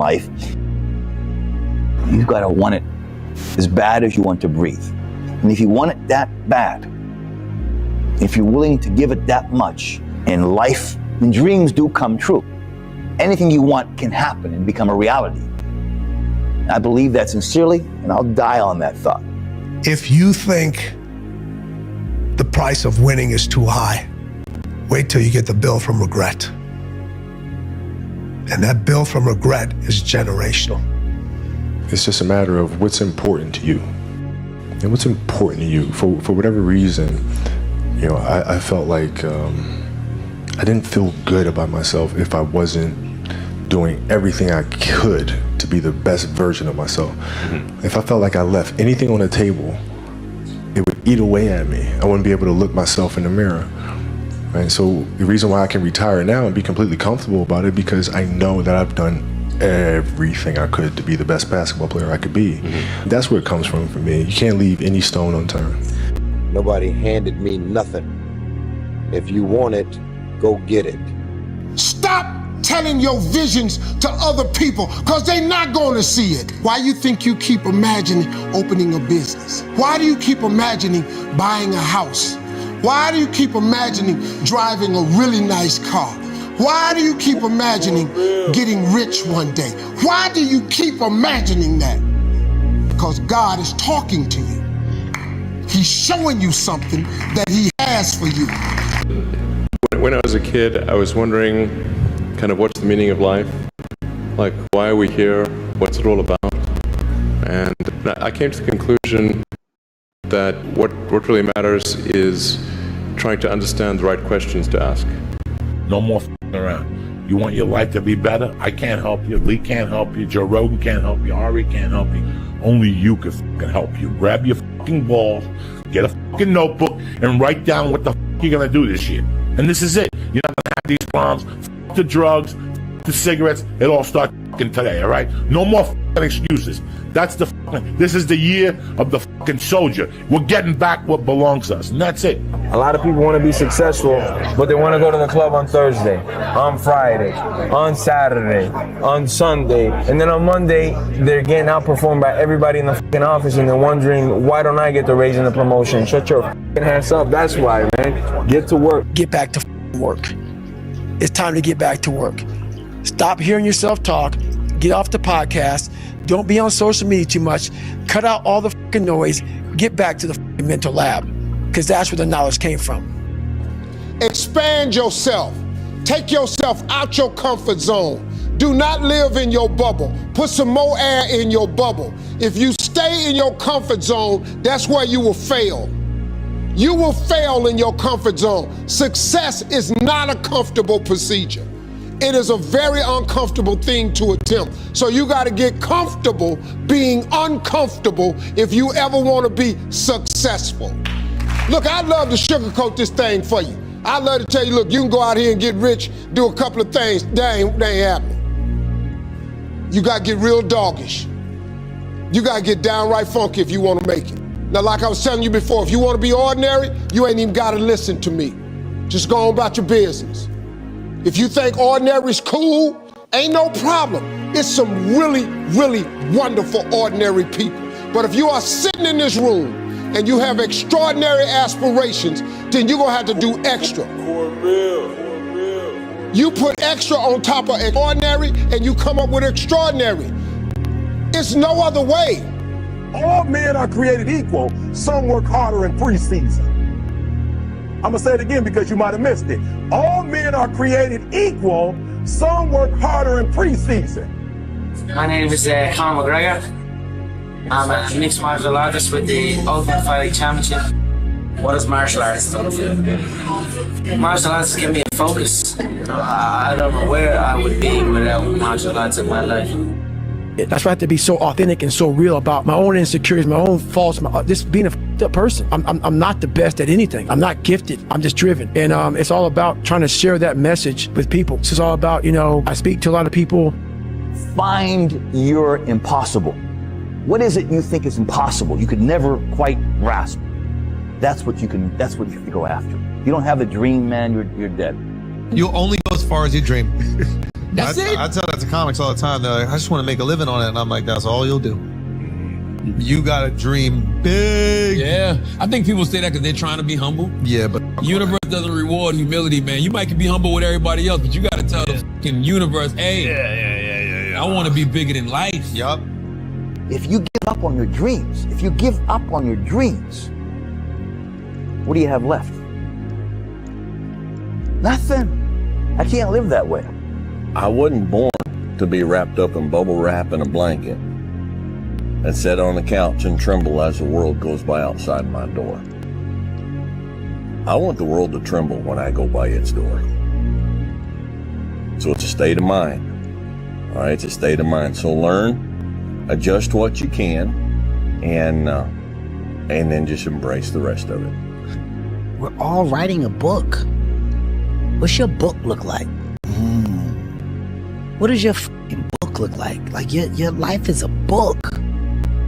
life, you've got to want it as bad as you want to breathe. And if you want it that bad, if you're willing to give it that much in life, then dreams do come true. Anything you want can happen and become a reality. I believe that sincerely, and I'll die on that thought. If you think the price of winning is too high, wait till you get the bill from regret. And that bill from regret is generational. It's just a matter of what's important to you. And what's important to you, for whatever reason, you know, I felt like I didn't feel good about myself if I wasn't doing everything I could to be the best version of myself. Mm-hmm. If I felt like I left anything on the table, it would eat away at me. I wouldn't be able to look myself in the mirror. And so the reason why I can retire now and be completely comfortable about it, because I know that I've done everything I could to be the best basketball player I could be. Mm-hmm. That's where it comes from for me. You can't leave any stone unturned. Nobody handed me nothing. If you want it, go get it. Stop telling your visions to other people, because they're not going to see it. Why you think you keep imagining opening a business? Why do you keep imagining buying a house? Why do you keep imagining driving a really nice car? Why do you keep imagining getting rich one day? Why do you keep imagining that? Because God is talking to you. He's showing you something that he has for you. When I was a kid, I was wondering kind of what's the meaning of life? Like, why are we here? What's it all about? And I came to the conclusion that what really matters is trying to understand the right questions to ask. No more f***ing around. You want your life to be better? I can't help you. Lee can't help you. Joe Rogan can't help you. Ari can't help you. Only you can f***ing help you. Grab your f***ing balls, get a f***ing notebook, and write down what the f*** you're gonna do this year. And this is it. You're not gonna have these problems. F*** the drugs, f*** the cigarettes. It all starts f***ing today, all right? No more f***ing excuses. That's the f***ing, this is the year of the f***ing soldier. We're getting back what belongs to us, and that's it. A lot of people want to be successful, but they want to go to the club on Thursday, on Friday, on Saturday, on Sunday, and then on Monday, they're getting outperformed by everybody in the f***ing office, and they're wondering, why don't I get the raise and the promotion? Shut your f***ing ass up. That's why, man. Get to work. Get back to f***ing work. It's time to get back to work. Stop hearing yourself talk. Get off the podcast. Don't be on social media too much. Cut out all the f***ing noise. Get back to the f***ing mental lab, because that's where the knowledge came from. Expand yourself. Take yourself out your comfort zone. Do not live in your bubble. Put some more air in your bubble. If you stay in your comfort zone, that's where you will fail. You will fail in your comfort zone. Success is not a comfortable procedure. It is a very uncomfortable thing to attempt. So you got to get comfortable being uncomfortable if you ever want to be successful. Look, I'd love to sugarcoat this thing for you. I'd love to tell you, look, you can go out here and get rich, do a couple of things. That ain't happening. You got to get real doggish. You got to get downright funky if you want to make it. Now, like I was telling you before, if you want to be ordinary, you ain't even got to listen to me. Just go on about your business. If you think ordinary is cool, ain't no problem. It's some really, really wonderful ordinary people. But if you are sitting in this room and you have extraordinary aspirations, then you're gonna have to do extra. You put extra on top of ordinary and you come up with extraordinary. It's no other way. All men are created equal. Some work harder in preseason. I'm gonna say it again because you might have missed it. All men are created equal. Some work harder in preseason. My name is Conor McGregor. I'm a mixed martial artist with the Ultimate Fighting Championship. What does martial arts do for you? Martial arts give me a focus. I don't know where I would be without martial arts in my life. That's why I have to be so authentic and so real about my own insecurities, my own faults, just being a up person. I'm not the best at anything. I'm not gifted. I'm just driven. And it's all about trying to share that message with people. It's all about, I speak to a lot of people. Find your impossible. What is it you think is impossible? You could never quite grasp. That's what you have to go after. You don't have a dream, man, you're dead. You'll only go as far as you dream. That's it. I tell that to comics all the time. They're like, I just want to make a living on it. And I'm like, that's all you'll do. You got to dream big. Yeah. I think people say that because they're trying to be humble. Yeah, but universe doesn't reward humility, man. You might be humble with everybody else, but you got to tell the fucking universe, hey, I want to be bigger than life. Yup. If you give up on your dreams, what do you have left? Nothing. I can't live that way. I wasn't born to be wrapped up in bubble wrap and a blanket and sit on the couch and tremble as the world goes by outside my door. I want the world to tremble when I go by its door. So it's a state of mind. All right, it's a state of mind. So learn, adjust what you can, and then just embrace the rest of it. We're all writing a book. What's your book look like? What does your fucking book look like? Like your life is a book.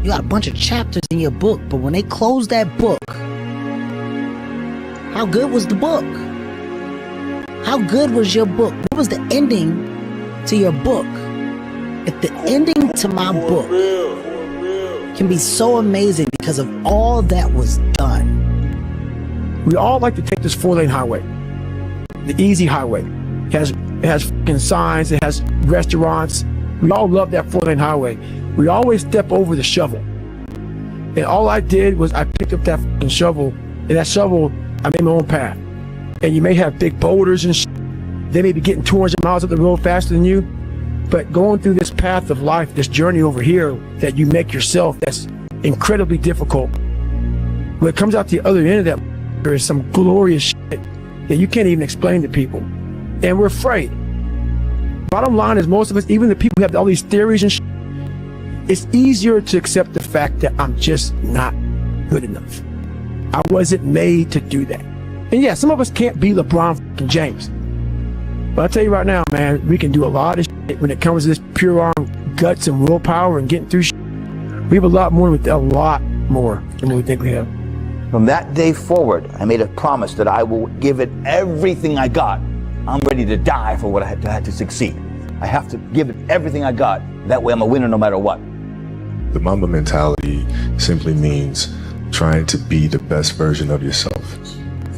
You got a bunch of chapters in your book, but when they close that book, how good was the book? How good was your book? What was the ending to your book? If the ending to my book can be so amazing because of all that was done. We all like to take this 4-lane highway, the easy highway. It has fucking signs, it has restaurants. We all love that 4-lane highway. We always step over the shovel. And all I did was I picked up that fucking shovel, and that shovel, I made my own path. And you may have big boulders and shit. They may be getting 200 miles up the road faster than you, but going through this path of life, this journey over here that you make yourself, that's incredibly difficult. When it comes out the other end of that, there is some glorious shit that you can't even explain to people. And we're afraid. Bottom line is, most of us, even the people who have all these theories and shit, it's easier to accept the fact that I'm just not good enough. I wasn't made to do that. And yeah, some of us can't be LeBron fucking James. But I'll tell you right now, man, we can do a lot of shit when it comes to this pure arm guts and willpower and getting through shit. We have a lot more than we think we have. From that day forward, I made a promise that I will give it everything I got. I'm ready to die for what I had to succeed. I have to give it everything I got. That way I'm a winner no matter what. The Mamba mentality simply means trying to be the best version of yourself.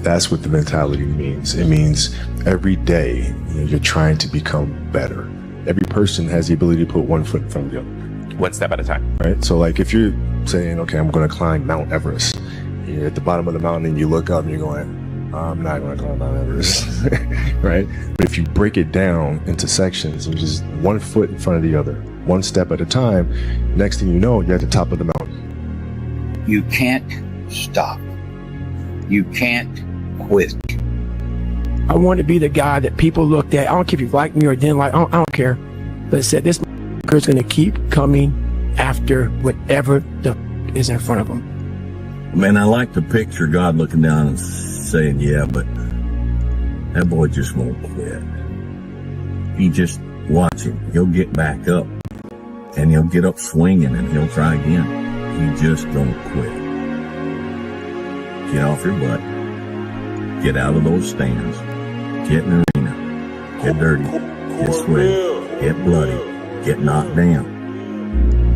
That's what the mentality means. It means every day you're trying to become better. Every person has the ability to put one foot in front of the other. One step at a time. Right? So like if you're saying, okay, I'm going to climb Mount Everest. You're at the bottom of the mountain and you look up and you're going, I'm not going to climb Mount Everest. Right? But if you break it down into sections and just one foot in front of the other, one step at a time, next thing you know, you're at the top of the mountain. You can't stop. You can't quit. I want to be the guy that people looked at. I don't care if you like me or didn't like. I don't care. But it said this is going to keep coming after whatever the is in front of him. Man, I like to picture God looking down and saying, yeah, but that boy just won't quit. He just watch him. He'll get back up and he'll get up swinging and he'll try again. He just don't quit. Get off your butt. Get out of those stands. Get in the arena. Get dirty. Get sweaty. Get bloody. Get knocked down.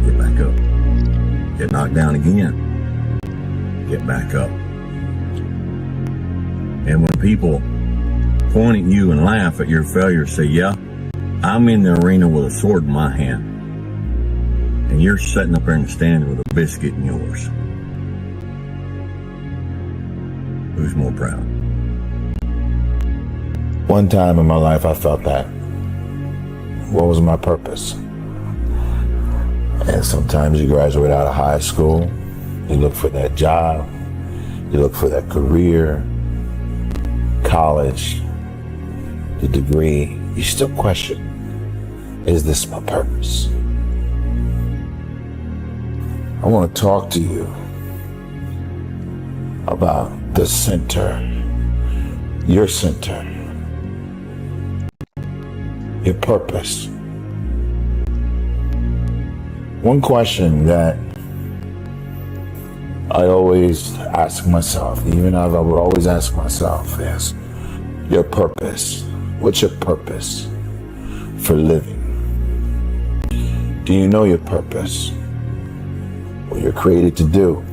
Get back up. Get knocked down again. Get back up. And when people point at you and laugh at your failure, say, yeah, I'm in the arena with a sword in my hand. And you're sitting up there in the stand with a biscuit in yours. Who's more proud? One time in my life I felt that. What was my purpose? And sometimes you graduate out of high school, you look for that job, you look for that career, college, the degree, you still question, is this my purpose? I want to talk to you about the center, your center, your purpose. One question that I always ask myself, even I would always ask myself, is your purpose. What's your purpose? for living? Do you know your purpose? What you're created to do?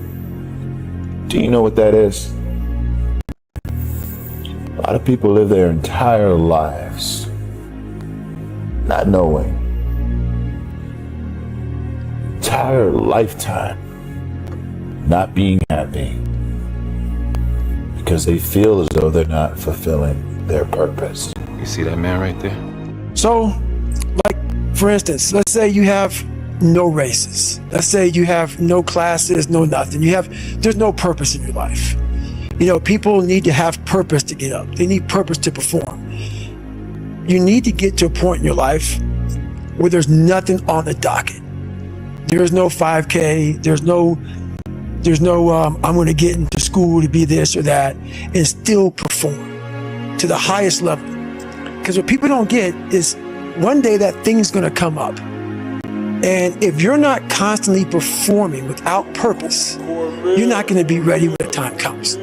Do you know what that is? A lot of people live their entire lives not knowing. Entire lifetime not being happy because they feel as though they're not fulfilling their purpose. You see that man right there? So, like, for instance, let's say you have no races. Let's say you have no classes, no nothing. There's no purpose in your life. You know, people need to have purpose to get up. They need purpose to perform. You need to get to a point in your life where there's nothing on the docket. There's no 5K. There's no I'm going to get into school to be this or that and still perform to the highest level. Because what people don't get is one day that thing's going to come up. And if you're not constantly performing without purpose, you're not going to be ready when the time comes.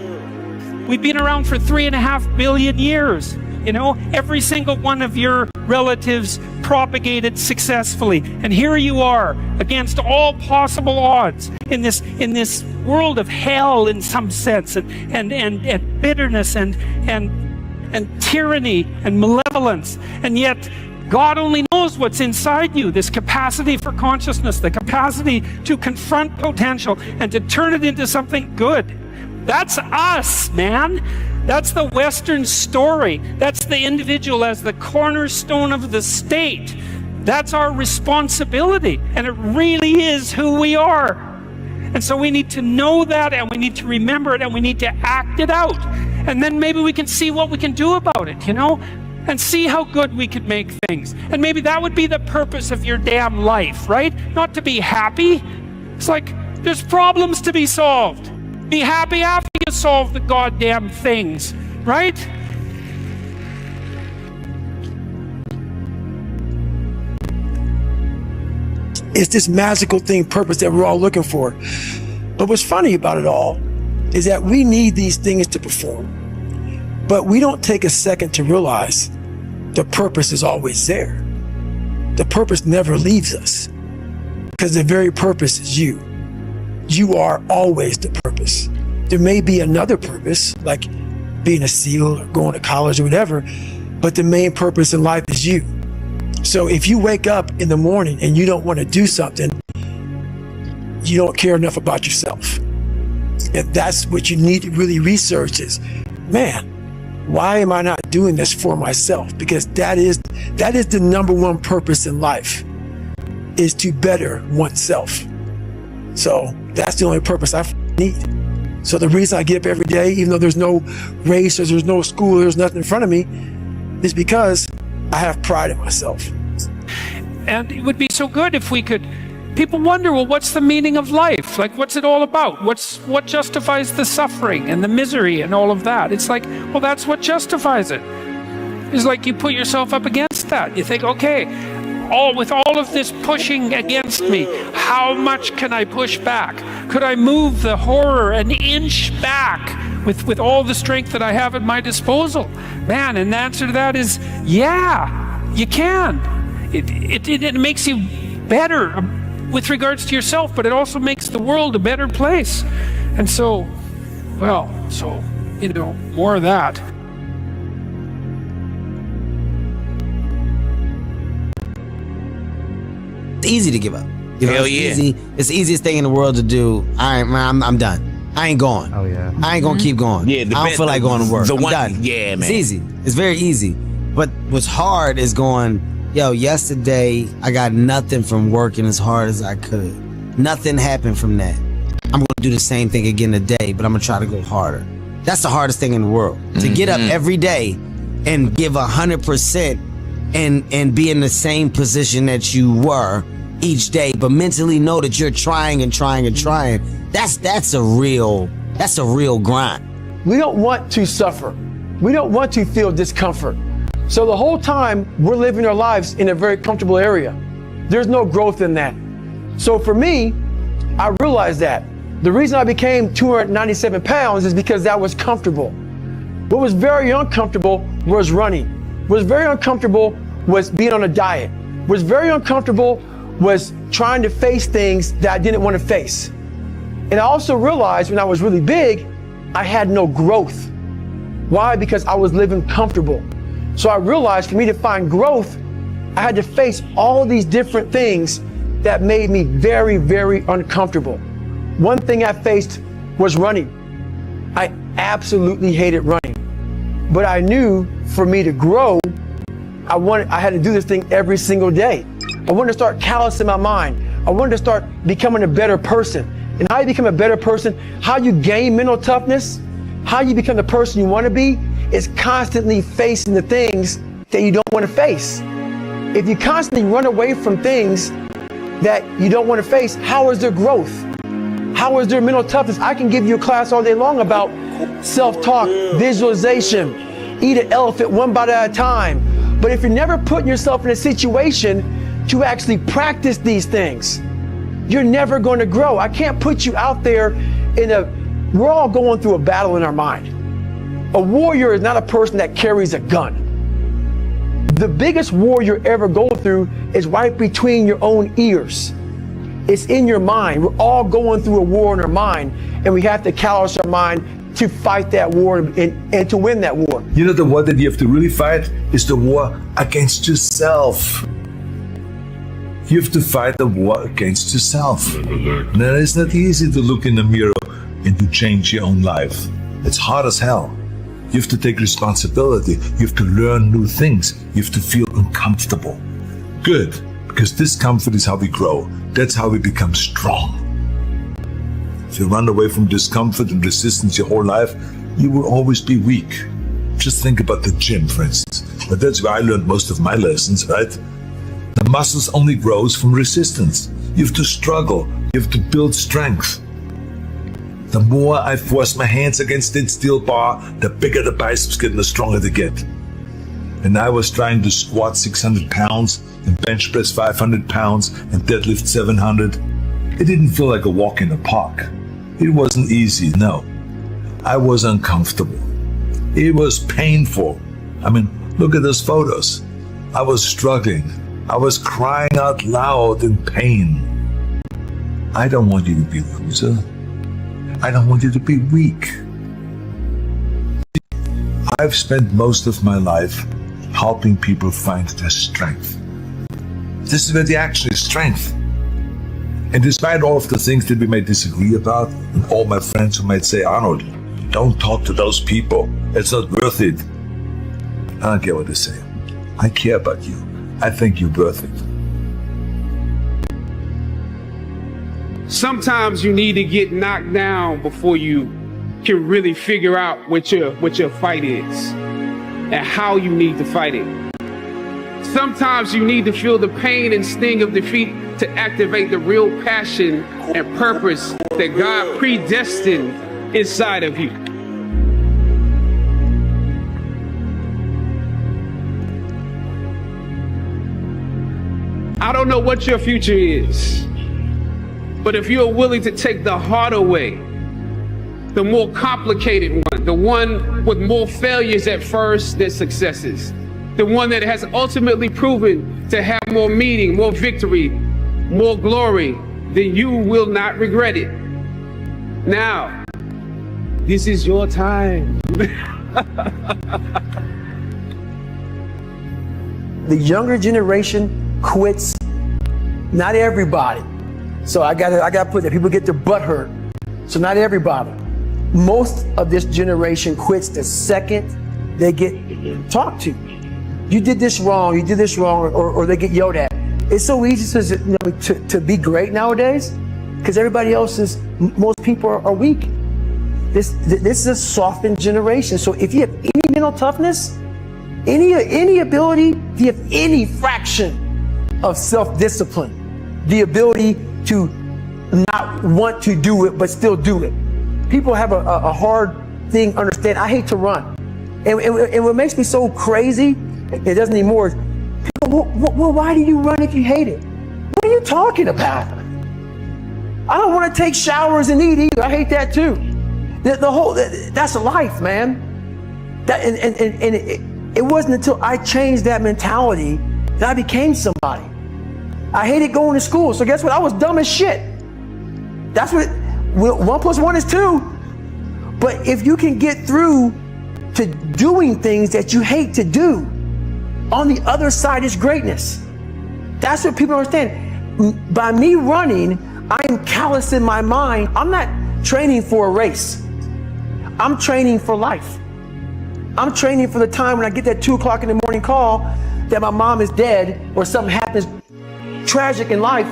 We've been around for 3.5 billion years. You know, every single one of your relatives propagated successfully. And here you are against all possible odds in this world of hell in some sense, and bitterness and tyranny and malevolence. And yet God only knows what's inside you, this capacity for consciousness, the capacity to confront potential and to turn it into something good. That's us, man. That's the Western story. That's the individual as the cornerstone of the state. That's our responsibility, and it really is who we are. And so we need to know that, and we need to remember it, and we need to act it out. And then maybe we can see what we can do about it, you know, and see how good we could make things. And maybe that would be the purpose of your damn life, right? Not to be happy. It's like, there's problems to be solved. Be happy after you solve the goddamn things, right? It's this magical thing, purpose, that we're all looking for. But what's funny about it all is that we need these things to perform. But we don't take a second to realize the purpose is always there. The purpose never leaves us, because the very purpose is you. You are always the purpose. There may be another purpose, like being a SEAL or going to college or whatever, but the main purpose in life is you. So if you wake up in the morning and you don't want to do something, you don't care enough about yourself. And that's what you need to really research is, man, why am I not doing this for myself? Because that is the number one purpose in life, is to better oneself. So that's the only purpose I need. So the reason I get up every day, even though there's no race or there's no school, there's nothing in front of me, is because I have pride in myself. And it would be so good if we could, people wonder, well, what's the meaning of life? Like, what's it all about? What justifies the suffering and the misery and all of that? It's like, well, that's what justifies it. It's like you put yourself up against that. You think, okay, with all of this pushing against me, how much can I push back? Could I move the horror an inch back with all the strength that I have at my disposal? Man, and the answer to that is, yeah, you can. It makes you better with regards to yourself, but it also makes the world a better place. And so, well, you know, more of that. It's easy to give up. You know, Hell it's yeah. easy. It's the easiest thing in the world to do. I'm done. I ain't going. Oh yeah. I ain't gonna keep going. Yeah, I don't feel like going to work. I'm done. Yeah, man. It's easy. It's very easy. But what's hard is going, yo, yesterday I got nothing from working as hard as I could. Nothing happened from that. I'm gonna do the same thing again today, but I'm gonna try to go harder. That's the hardest thing in the world. To get up every day and give 100% and be in the same position that you were each day, but mentally know that you're trying and trying and trying. That's a real grind. We don't want to suffer. We don't want to feel discomfort. So the whole time we're living our lives in a very comfortable area. There's no growth in that. So for me, I realized that the reason I became 297 pounds is because that was comfortable. What was very uncomfortable was running. What was very uncomfortable was being on a diet. Was very uncomfortable, was trying to face things that I didn't want to face. And I also realized when I was really big, I had no growth. Why? Because I was living comfortable. So I realized for me to find growth, I had to face all these different things that made me very, very uncomfortable. One thing I faced was running. I absolutely hated running. But I knew for me to grow, I had to do this thing every single day. I wanted to start callousing my mind. I wanted to start becoming a better person. And how you become a better person, how you gain mental toughness, how you become the person you want to be, is constantly facing the things that you don't want to face. If you constantly run away from things that you don't want to face, how is there growth? How is there mental toughness? I can give you a class all day long about self-talk, visualization, eat an elephant one bite at a time. But if you're never putting yourself in a situation to actually practice these things, you're never going to grow. I can't put you out there we're all going through a battle in our mind. A warrior is not a person that carries a gun. The biggest war you ever go through is right between your own ears. It's in your mind. We're all going through a war in our mind, and we have to callous our mind to fight that war and to win that war. You know, the war that you have to really fight is the war against yourself. You have to fight the war against yourself. Now, it's not easy to look in the mirror and to change your own life. It's hard as hell. You have to take responsibility. You have to learn new things. You have to feel uncomfortable. Good, because discomfort is how we grow. That's how we become strong. If you run away from discomfort and resistance your whole life, you will always be weak. Just think about the gym, for instance. But that's where I learned most of my lessons, right? The muscles only grows from resistance. You have to struggle. You have to build strength. The more I force my hands against that steel bar, the bigger the biceps get and the stronger they get. And I was trying to squat 600 pounds and bench press 500 pounds and deadlift 700. It didn't feel like a walk in the park. It wasn't easy, no. I was uncomfortable. It was painful. I mean, look at those photos. I was struggling. I was crying out loud in pain. I don't want you to be a loser. I don't want you to be weak. I've spent most of my life helping people find their strength. This is where the action is, strength. And despite all of the things that we may disagree about, and all my friends who might say, Arnold, don't talk to those people. It's not worth it. I don't care what they say. I care about you. I think you're worth it. Sometimes you need to get knocked down before you can really figure out what your fight is and how you need to fight it. Sometimes you need to feel the pain and sting of defeat to activate the real passion and purpose that God predestined inside of you. I don't know what your future is. But if you're willing to take the harder way, the more complicated one, the one with more failures at first than successes, the one that has ultimately proven to have more meaning, more victory, more glory, then you will not regret it. Now, this is your time. The younger generation quits. Not everybody. So I gotta put that. People get their butt hurt. So not everybody. Most of this generation quits the second they get talked to. You did this wrong, or they get yelled at. It's so easy to be great nowadays because everybody else most people are weak. This is a softened generation. So if you have any mental toughness, any ability, if you have any fraction of self-discipline, the ability to not want to do it but still do it. People have a hard thing understand. I hate to run. And what makes me so crazy, it doesn't anymore, is people, well, why do you run if you hate it? What are you talking about? I don't want to take showers and eat either. I hate that too. That's a life, man. It wasn't until I changed that mentality and I became somebody. I hated going to school, so guess what? I was dumb as shit. That's what 1 + 1 is 2. But if you can get through to doing things that you hate to do, on the other side is greatness. That's what people understand. By me running, I am callous in my mind. I'm not training for a race. I'm training for life. I'm training for the time when I get that 2 o'clock in the morning call that my mom is dead or something happens tragic in life.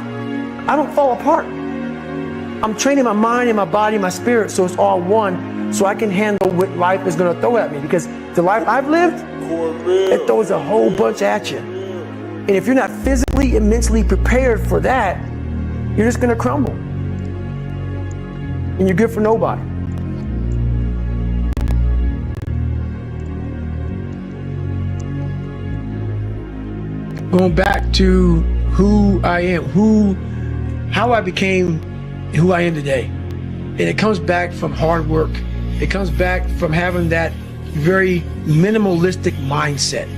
I don't fall apart. I'm training my mind and my body and my spirit so it's all one, so I can handle what life is going to throw at me. Because the life I've lived, it throws a whole bunch at you. And if you're not physically and mentally prepared for that, you're just going to crumble. And you're good for nobody. Going back to who I am, how I became who I am today. And it comes back from hard work. It comes back from having that very minimalistic mindset.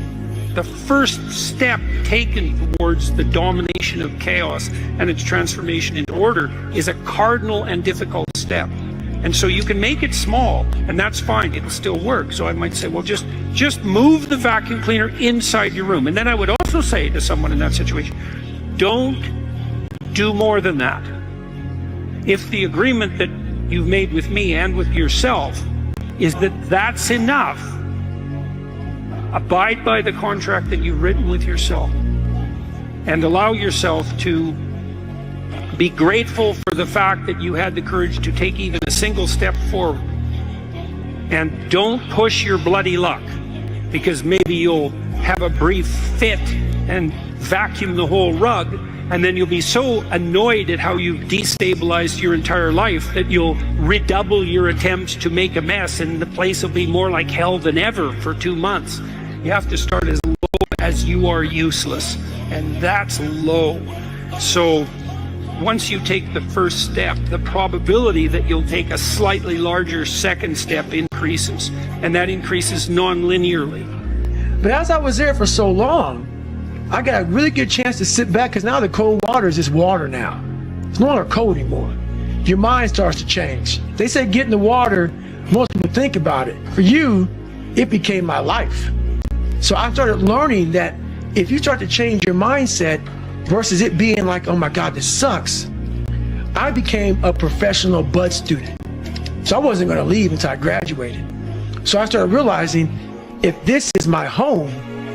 The first step taken towards the domination of chaos and its transformation into order is a cardinal and difficult step. And so you can make it small, and that's fine, it'll still work. So I might say, well, just move the vacuum cleaner inside your room. And then I would also say to someone in that situation, don't do more than that. If the agreement that you've made with me and with yourself is that that's enough, abide by the contract that you've written with yourself and allow yourself to be grateful for the fact that you had the courage to take even a single step forward. And don't push your bloody luck, because maybe you'll have a brief fit and vacuum the whole rug, and then you'll be so annoyed at how you've destabilized your entire life that you'll redouble your attempts to make a mess, and the place will be more like hell than ever for 2 months. You have to start as low as you are useless, and that's low. So once you take the first step, the probability that you'll take a slightly larger second step increases, and that increases non-linearly. But as I was there for so long, I got a really good chance to sit back, because now the cold water is just water now. It's no longer cold anymore. Your mind starts to change. They say get in the water, most people think about it. For you, it became my life. So I started learning that if you start to change your mindset versus it being like, oh my God, this sucks, I became a professional bud student. So I wasn't going to leave until I graduated. So I started realizing if this is my home,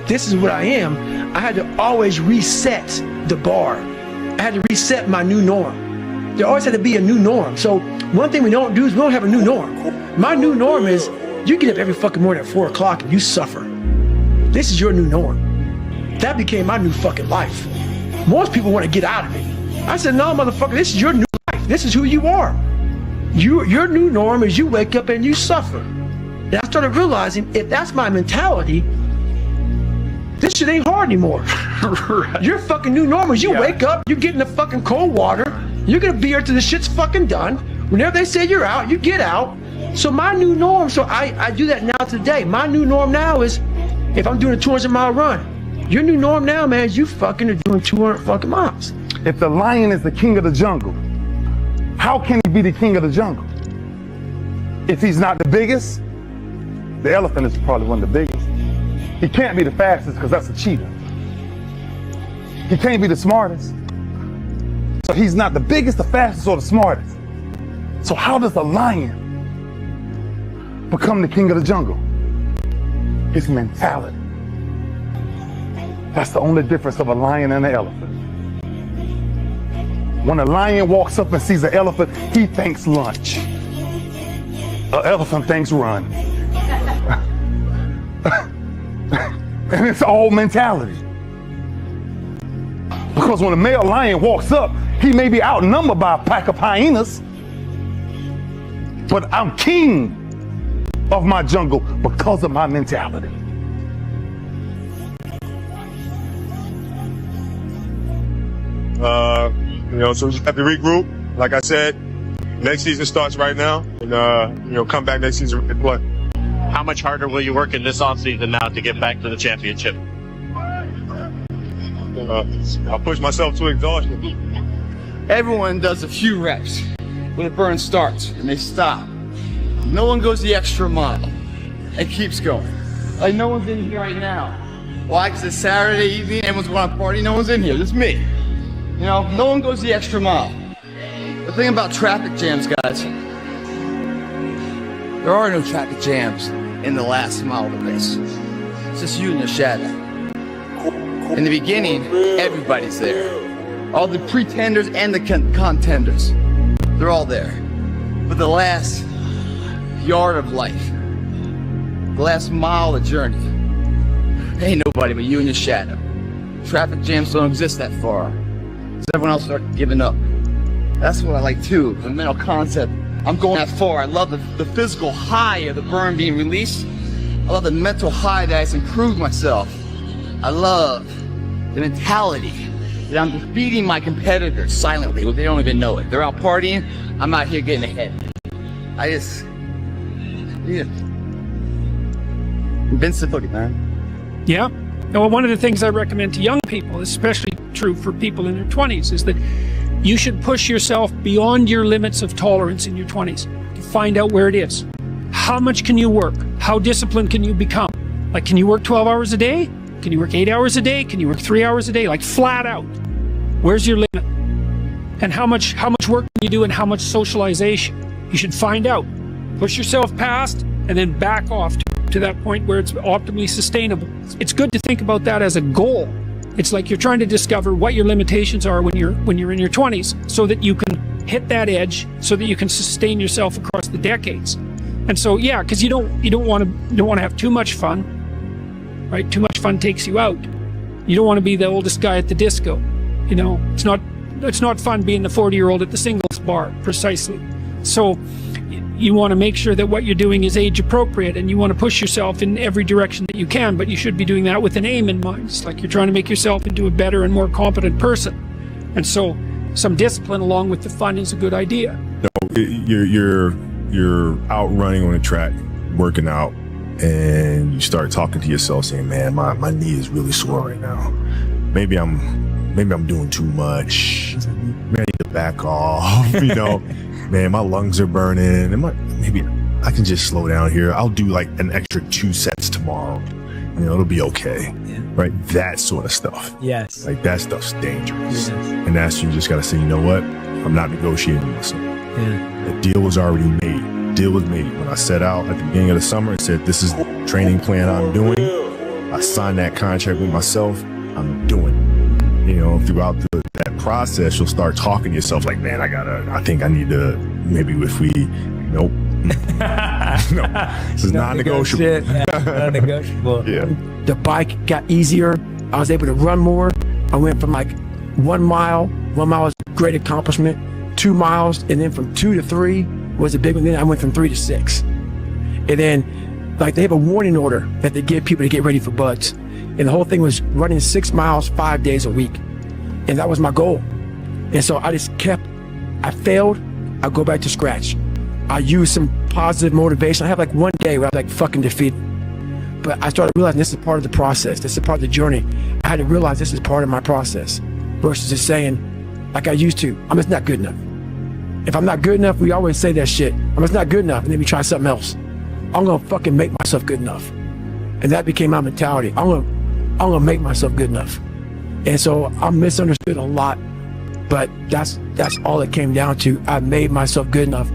this is what I am, I had to always reset the bar. I had to reset my new norm. There always had to be a new norm. So one thing we don't do is we don't have a new norm. My new norm is you get up every fucking morning at 4 o'clock and you suffer. This is your new norm. That became my new fucking life. Most people want to get out of it. I said, no, motherfucker, this is your new life. This is who you are. Your new norm is you wake up and you suffer. And I started realizing if that's my mentality, this shit ain't hard anymore. Right. Your fucking new norm is you wake up, you get in the fucking cold water, you're gonna be here till the shit's fucking done. Whenever they say you're out, you get out. So my new norm, so I do that now today. My new norm now is if I'm doing a 200-mile run. Your new norm now, man, is you fucking are doing 200 fucking miles. If the lion is the king of the jungle, how can he be the king of the jungle? If he's not the biggest, the elephant is probably one of the biggest. He can't be the fastest because that's a cheetah. He can't be the smartest. So he's not the biggest, the fastest, or the smartest. So how does a lion become the king of the jungle? His mentality. That's the only difference of a lion and an elephant. When a lion walks up and sees an elephant, he thinks lunch. An elephant thinks run. And it's all mentality. Because when a male lion walks up, he may be outnumbered by a pack of hyenas, but I'm king of my jungle because of my mentality. So we just have to regroup. Like I said, next season starts right now, and come back next season and play. How much harder will you work in this offseason now to get back to the championship? I push myself to exhaustion. Everyone does a few reps when the burn starts and they stop. No one goes the extra mile and keeps going. Like no one's in here right now. Why? Because it's Saturday evening, everyone's going to party, no one's in here, just me. You know, no one goes the extra mile. The thing about traffic jams, guys, there are no traffic jams in the last mile of the race. It's just you and your shadow. In the beginning, everybody's there. All the pretenders and the contenders, they're all there. But the last yard of life, the last mile of the journey, ain't nobody but you and your shadow. Traffic jams don't exist that far. So everyone else started giving up. That's what I like too, the mental concept. I'm going that far. I love the physical high of the burn being released. I love the mental high that I improved myself. I love the mentality that I'm defeating my competitors silently, but they don't even know it. They're out partying, I'm out here getting ahead. Invincibility, man. Yeah. Well, one of the things I recommend to young people, especially true for people in their 20s, is that you should push yourself beyond your limits of tolerance in your 20s to find out where it is. How much can you work? How disciplined can you become? Like, can you work 12 hours a day? Can you work 8 hours a day? Can you work 3 hours a day? Like, flat out. Where's your limit? And how much work can you do and how much socialization? You should find out. Push yourself past and then back off to that point where it's optimally sustainable. It's good to think about that as a goal. It's like you're trying to discover what your limitations are when you're in your 20s, so that you can hit that edge, so that you can sustain yourself across the decades. And so, yeah, because you don't want to have too much fun, right? Too much fun takes you out. You don't want to be the oldest guy at the disco. You know, it's not fun being the 40-year-old at the singles bar, precisely. So you want to make sure that what you're doing is age appropriate, and you want to push yourself in every direction that you can, but you should be doing that with an aim in mind. It's like you're trying to make yourself into a better and more competent person. And so some discipline along with the fun is a good idea. You're out running on a track, working out, and you start talking to yourself saying, man, my knee is really sore right now. Maybe I'm doing too much. Maybe I need to back off, you know. Man, my lungs are burning. Maybe I can just slow down here. I'll do like an extra 2 sets tomorrow. You know, it'll be okay. Yeah. Right? That sort of stuff. Yes. Like that stuff's dangerous. Yes. And that's, you just got to say, you know what? I'm not negotiating with myself. Yeah. The deal was already made. Deal was made. When I set out at the beginning of the summer and said, this is the training plan I'm doing, I signed that contract with myself. I'm doing it. You know, throughout that process, you'll start talking to yourself like, man, I think I need to, maybe if we, nope. No, this is non-negotiable. Non-negotiable. Yeah. The bike got easier. I was able to run more. I went from like 1 mile. 1 mile was a great accomplishment. 2 miles, and then from 2 to 3 was a big one. Then I went from 3 to 6. And then, like, they have a warning order that they give people to get ready for buds. And the whole thing was running 6 miles 5 days a week. And that was my goal. And so I failed, I go back to scratch. I use some positive motivation. I have like one day where I was like fucking defeated. But I started realizing this is part of the process. This is part of the journey. I had to realize this is part of my process versus just saying, like I used to, I'm just not good enough. If I'm not good enough, we always say that shit. I'm just not good enough, and then we try something else. I'm gonna fucking make myself good enough. And that became my mentality. I'm gonna make myself good enough. And so I'm misunderstood a lot, but that's all it came down to. I made myself good enough.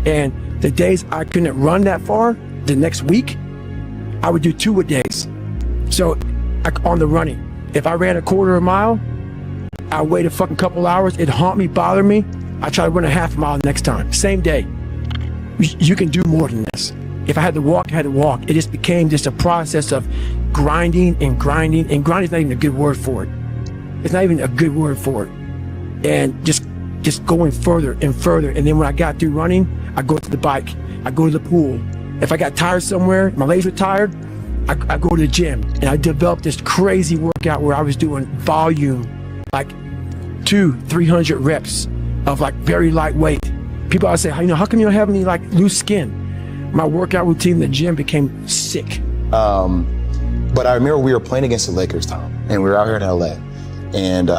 And the days I couldn't run that far, the next week, I would do 2-a-days. So on the running, if I ran a quarter of a mile, I wait a fucking couple hours, it'd haunt me, bother me. I try to run a half mile next time, same day. You can do more than this. If I had to walk, I had to walk. It just became just a process of grinding and grinding, and grinding is not even a good word for it. It's not even a good word for it. And just going further and further. And then when I got through running, I go to the bike, I go to the pool. If I got tired somewhere, my legs were tired, I go to the gym. And I developed this crazy workout where I was doing volume, like 200-300 reps of like very lightweight. People always say, how come you don't have any like loose skin? My workout routine in the gym became sick. But I remember we were playing against the Lakers, Tom, and we were out here in LA. And,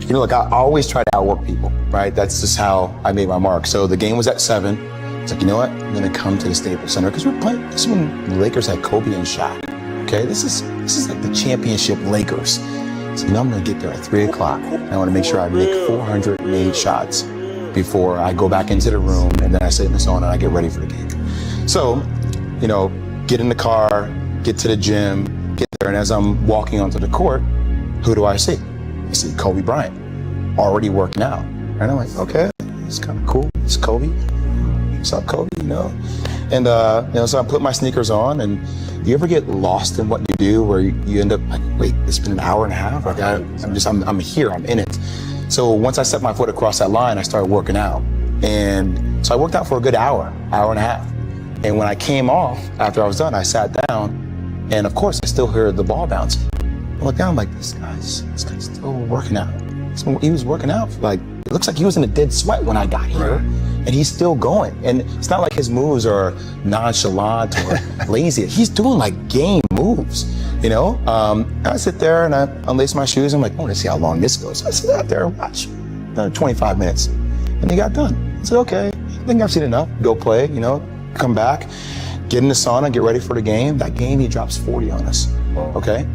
you know, like I always try to outwork people, right? That's just how I made my mark. So the game was at 7. It's like, you know what? I'm gonna come to the Staples Center because we're playing. This is when the Lakers had Kobe and Shaq. Okay, this is like the championship Lakers. So you know, I'm gonna get there at 3 o'clock. I want to make sure I make 408 shots before I go back into the room, and then I sit in the sauna and I get ready for the game. So, you know, get in the car, get to the gym, get there, and as I'm walking onto the court, who do I see? I see Kobe Bryant already working out. And I'm like, okay, it's kind of cool. It's Kobe. What's up, Kobe? You know? And, you know, so I put my sneakers on, and you ever get lost in what you do where you end up like, wait, it's been an hour and a half? Like I'm here, I'm in it. So once I set my foot across that line, I started working out. And so I worked out for a good hour and a half. And when I came off, after I was done, I sat down, and of course I still heard the ball bouncing. I look down, I'm like, this guy's still working out. So he was working out, like, it looks like he was in a dead sweat when I got here, and he's still going. And it's not like his moves are nonchalant or lazy. He's doing like game moves, you know? I sit there and I unlace my shoes. I'm like, I want to see how long this goes. So I sit out there and watch 25 minutes, and he got done. I said, okay, I think I've seen enough. Go play, you know, come back, get in the sauna, get ready for the game. That game, he drops 40 on us, okay?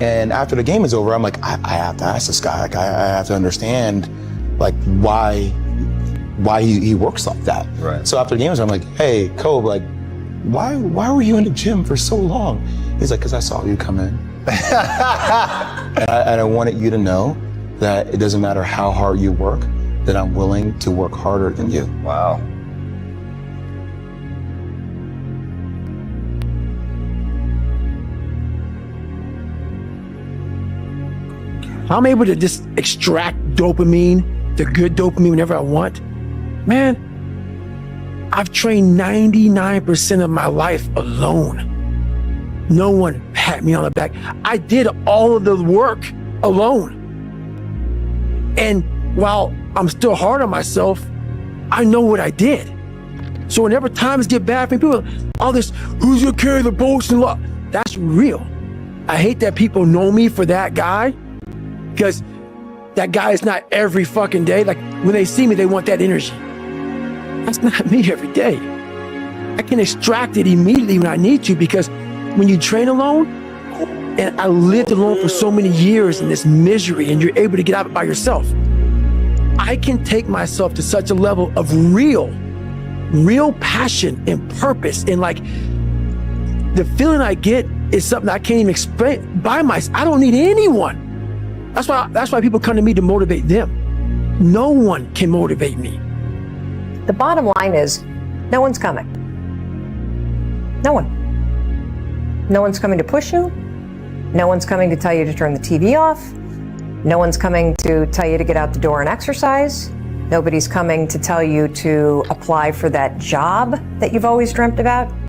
And after the game is over, I'm like, I have to ask this guy. Like, I have to understand, like, why he works like that. Right. So after the game was over, I'm like, hey, Kobe, like, why were you in the gym for so long? He's like, because I saw you come in. and I wanted you to know that it doesn't matter how hard you work, that I'm willing to work harder than you. Wow. I'm able to just extract dopamine, the good dopamine whenever I want. Man, I've trained 99% of my life alone. No one pat me on the back. I did all of the work alone. And while I'm still hard on myself, I know what I did. So whenever times get bad for me, people, all this, who's gonna carry the boats and love? That's real. I hate that people know me for that guy, because that guy is not every fucking day. Like, when they see me, they want that energy. That's not me every day. I can extract it immediately when I need to, because when you train alone, and I lived alone for so many years in this misery, and you're able to get out by yourself, I can take myself to such a level of real passion and purpose. And like, the feeling I get is something I can't even explain by myself. I don't need anyone. That's why people come to me to motivate them. No one can motivate me. The bottom line is, no one's coming. No one. No one's coming to push you. No one's coming to tell you to turn the TV off. No one's coming to tell you to get out the door and exercise. Nobody's coming to tell you to apply for that job that you've always dreamt about.